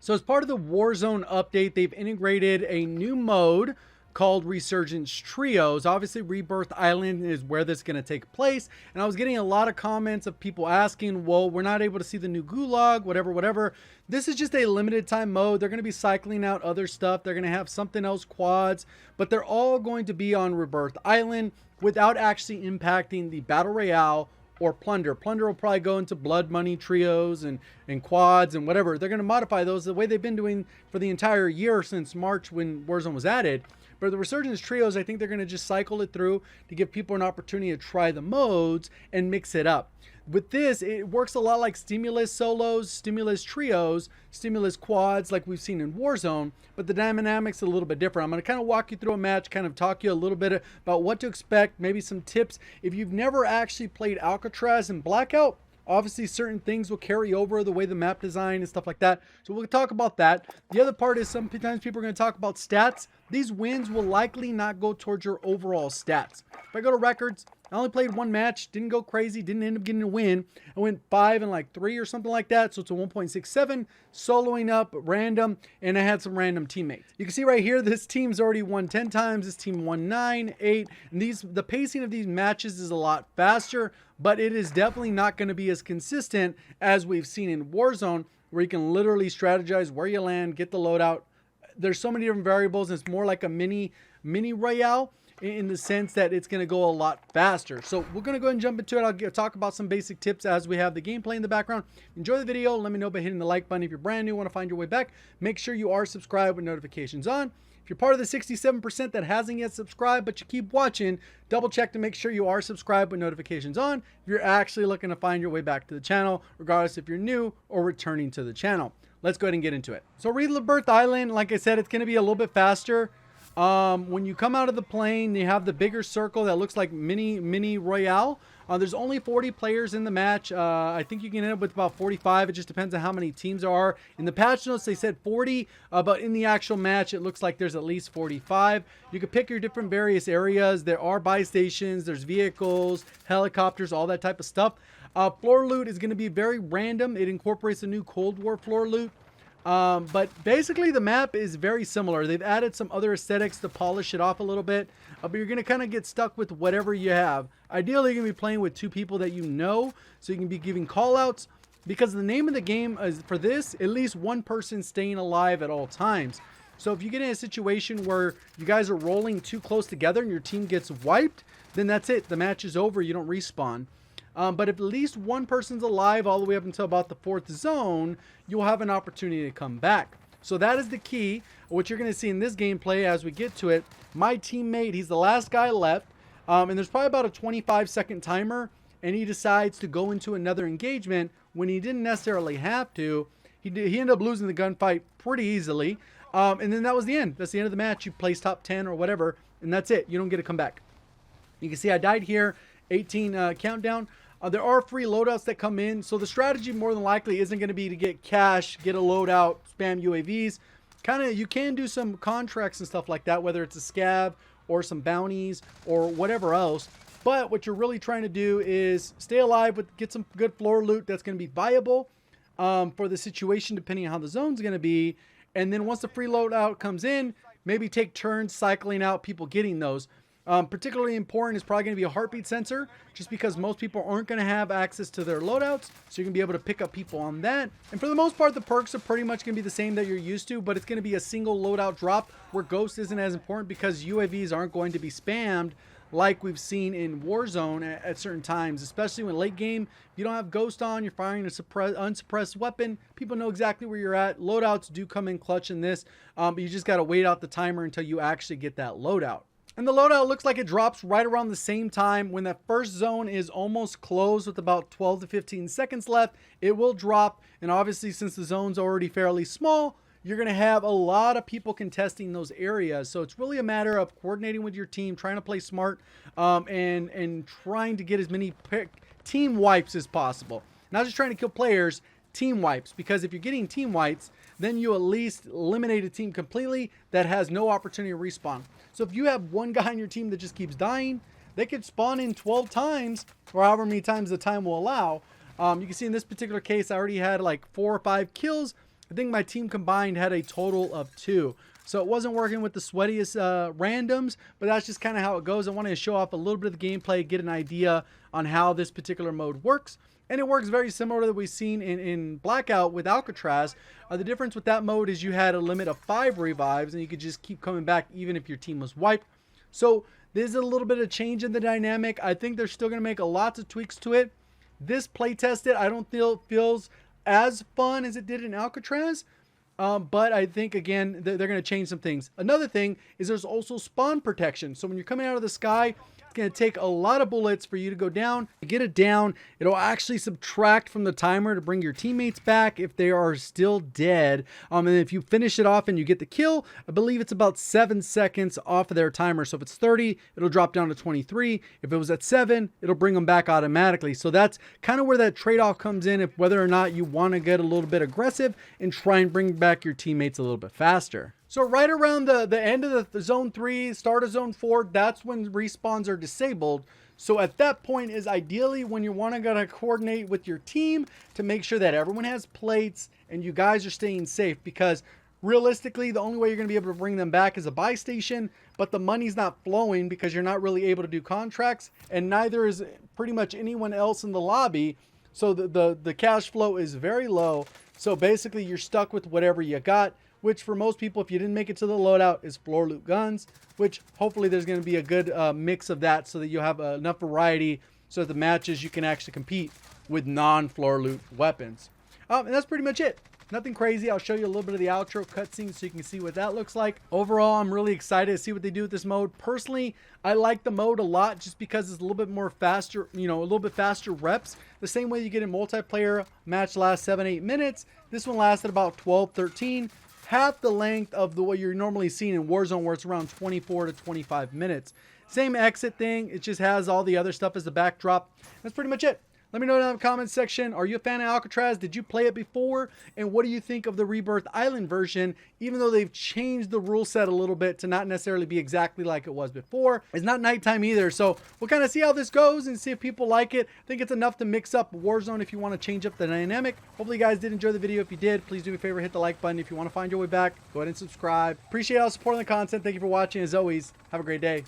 So as part of the Warzone update, they've integrated a new mode called Resurgence Trios. Obviously, Rebirth Island is where this is going to take place. And I was getting a lot of comments of people asking, well, we're not able to see the new gulag, whatever. This is just a limited time mode. They're going to be cycling out other stuff. They're going to have something else, quads, but they're all going to be on Rebirth Island without actually impacting the Battle Royale or Plunder. Plunder will probably go into Blood Money Trios and quads and whatever. They're going to modify those the way they've been doing for the entire year since March when Warzone was added. But the Resurgence Trios, I think they're going to just cycle it through to give people an opportunity to try the modes and mix it up. With this, it works a lot like Stimulus Solos, Stimulus Trios, Stimulus Quads like we've seen in Warzone, but the dynamics are a little bit different. I'm going to kind of walk you through a match, kind of talk you a little bit about what to expect, maybe some tips. If you've never actually played Alcatraz and Blackout, obviously certain things will carry over, the way the map design and stuff like that. So we'll talk about that. The other part is sometimes people are going to talk about stats. These wins will likely not go towards your overall stats. If I go to records, I only played one match, didn't go crazy, didn't end up getting a win. I went 5 and like 3 or something like that. So it's a 1.67, soloing up, random, and I had some random teammates. You can see right here, this team's already won 10 times. This team won 9, 8. And the pacing of these matches is a lot faster, but it is definitely not going to be as consistent as we've seen in Warzone, where you can literally strategize where you land, get the loadout. There's so many different variables. It's more like a mini royale in the sense that it's going to go a lot faster. So we're going to go ahead and jump into it. I'll talk about some basic tips as we have the gameplay in the background. Enjoy the video. Let me know by hitting the like button. If you're brand new, want to find your way back, make sure you are subscribed with notifications on. If you're part of the 67% that hasn't yet subscribed, but you keep watching, double check to make sure you are subscribed with notifications on if you're actually looking to find your way back to the channel, regardless if you're new or returning to the channel. Let's go ahead and get into it. So Rebirth Island, like I said, it's going to be a little bit faster. When you come out of the plane, you have the bigger circle that looks like mini royale. There's only 40 players in the match. I think you can end up with about 45. It just depends on how many teams there are. In the patch notes, they said 40, but in the actual match, it looks like there's at least 45. You can pick your different various areas. There are buy stations, there's vehicles, helicopters, all that type of stuff. Floor loot is going to be very random. It incorporates a new Cold War floor loot. But basically the map is very similar. They've added some other aesthetics to polish it off a little bit, but you're going to kind of get stuck with whatever you have. Ideally, you're going to be playing with 2 people that you know, so you can be giving call outs, because the name of the game is, for this, at least one person staying alive at all times. So if you get in a situation where you guys are rolling too close together and your team gets wiped, then that's it. The match is over. You don't respawn. But if at least one person's alive all the way up until about the 4th zone, you'll have an opportunity to come back. So that is the key. What you're going to see in this gameplay as we get to it, my teammate, he's the last guy left. And there's probably about a 25-second timer. And he decides to go into another engagement when he didn't necessarily have to. He ended up losing the gunfight pretty easily. And then that was the end. That's the end of the match. You place top 10 or whatever. And that's it. You don't get to come back. You can see I died here. 18 countdown. There are free loadouts that come in, so the strategy more than likely isn't going to be to get cash, get a loadout, spam UAVs. You can do some contracts and stuff like that, whether it's a scav or some bounties or whatever else. But what you're really trying to do is stay alive, get some good floor loot that's going to be viable for the situation, depending on how the zone's going to be. And then once the free loadout comes in, maybe take turns cycling out people getting those. Particularly important is probably going to be a heartbeat sensor, just because most people aren't going to have access to their loadouts, so you're going to be able to pick up people on that. And for the most part, the perks are pretty much going to be the same that you're used to, but it's going to be a single loadout drop, where Ghost isn't as important because UAVs aren't going to be spammed like we've seen in Warzone at certain times, especially when late game, if you don't have Ghost on, you're firing a unsuppressed weapon, people know exactly where you're at. Loadouts do come in clutch in this, but you just got to wait out the timer until you actually get that loadout. And the loadout looks like it drops right around the same time. When that first zone is almost closed with about 12 to 15 seconds left, it will drop. And obviously, since the zone's already fairly small, you're going to have a lot of people contesting those areas. So it's really a matter of coordinating with your team, trying to play smart, and trying to get as many team wipes as possible. Not just trying to kill players, team wipes. Because if you're getting team wipes, then you at least eliminate a team completely that has no opportunity to respawn. So if you have one guy on your team that just keeps dying, they could spawn in 12 times, or however many times the time will allow. You can see in this particular case, I already had like 4 or 5 kills. I think my team combined had a total of 2. So it wasn't working with the sweatiest randoms, but that's just kind of how it goes. I wanted to show off a little bit of the gameplay, get an idea on how this particular mode works. And it works very similar to what we've seen in Blackout with Alcatraz. The difference with that mode is you had a limit of 5 revives, and you could just keep coming back even if your team was wiped. So there's a little bit of change in the dynamic. I think they're still going to make lots of tweaks to it. This playtested, I don't feel feels as fun as it did in Alcatraz. But I think, again, they're going to change some things. Another thing is there's also spawn protection. So when you're coming out of the sky, it's going to take a lot of bullets for you to go down. To get it down, it'll actually subtract from the timer to bring your teammates back if they are still dead. And if you finish it off and you get the kill, I believe it's about 7 seconds off of their timer. So if it's 30, it'll drop down to 23. If it was at 7, it'll bring them back automatically. So that's kind of where that trade-off comes in, if whether or not you want to get a little bit aggressive and try and bring back your teammates a little bit faster. So right around the end of the zone 3, start of zone 4, that's when respawns are disabled. So at that point is ideally when you want to go to coordinate with your team to make sure that everyone has plates and you guys are staying safe, because realistically the only way you're going to be able to bring them back is a buy station, but the money's not flowing because you're not really able to do contracts, and neither is pretty much anyone else in the lobby. So the cash flow is very low. So basically you're stuck with whatever you got, which for most people, if you didn't make it to the loadout, is floor loot guns, which hopefully there's going to be a good mix of that so that you'll have enough variety so that the matches you can actually compete with non-floor loot weapons. And that's pretty much it. Nothing crazy. I'll show you a little bit of the outro cutscene so you can see what that looks like. Overall, I'm really excited to see what they do with this mode. Personally, I like the mode a lot just because it's a little bit more faster, a little bit faster reps. The same way you get in multiplayer, match lasts 7-8 minutes. This one lasted about 12-13. Half the length of what you're normally seeing in Warzone, where it's around 24 to 25 minutes. Same exit thing. It just has all the other stuff as the backdrop. That's pretty much it. Let me know down in the comments section. Are you a fan of Alcatraz? Did you play it before? And what do you think of the Rebirth Island version? Even though they've changed the rule set a little bit to not necessarily be exactly like it was before. It's not nighttime either. So we'll kind of see how this goes and see if people like it. I think it's enough to mix up Warzone if you want to change up the dynamic. Hopefully you guys did enjoy the video. If you did, please do me a favor, hit the like button. If you want to find your way back, go ahead and subscribe. Appreciate all the support on the content. Thank you for watching. As always, have a great day.